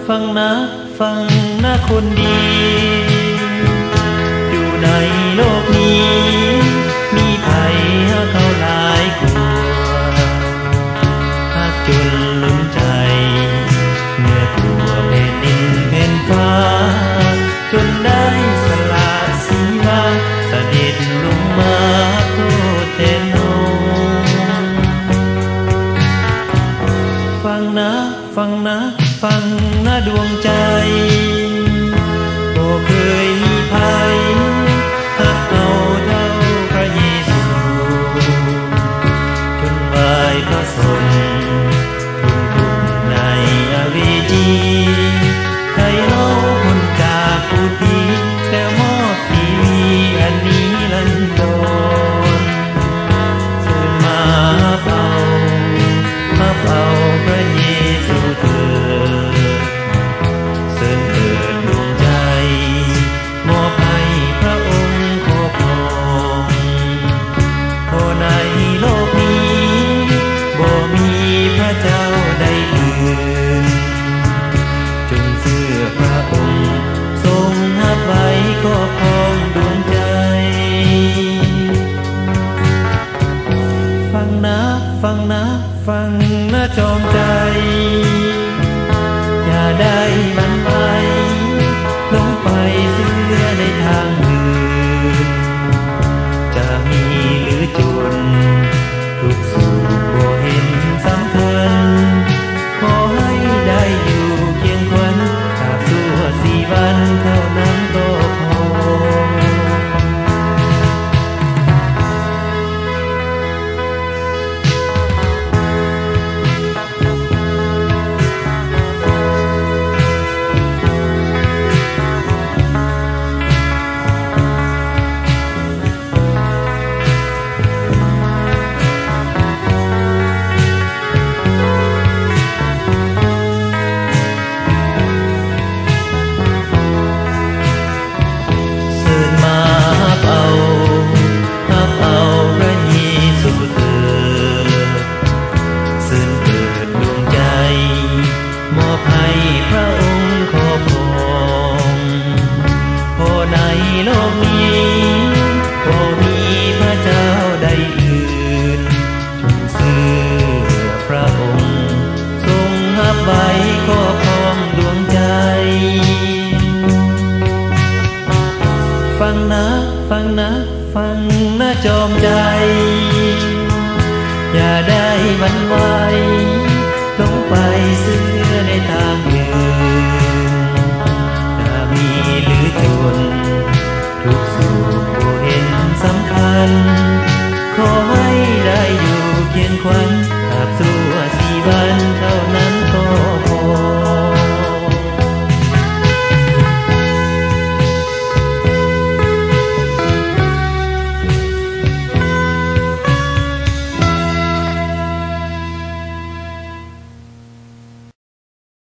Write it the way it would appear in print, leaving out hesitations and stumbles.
ฟังนะฟังนะคนดีอยู่ในโลกนี้มีภัยเขาหลายกลัวหากจนลืมใจเมื่อตัวแผ่นดินแผ่นฟ้าจนได้สละสีวาเสด็จลงมาโทษแทนน้องฟังนะฟังนะฟังนะดวงใจบ่เคยมีภัยหักเอาเท่าพระเยซูจนวายพระชนทุนทุนในอเวจีใครเล่าพ้นจากผู้ดีแล้วมอบชีวิตอันนี้ลันดอนเชิญมาเป่าพระเยซูเถิดเชิญเถิดดวงใจมอบให้พระองค์ครอบครองเพราะในโลกนี้บ่มีพระเจ้าใดอื่นจงเชื่อพระองค์ทรงรับไว้ครอบครองดวงใจฟังนะฟังนะฟังนะจอมใจอย่าได้หวั่นไหวลงไปเสียในทางอื่นจะมีหรือจนทุกสุขบ่เห็นสำคัญขอให้ได้อยู่เคียงขวัญตราบชั่ว4 วันเท่านั้นก็พอมอบให้พระองค์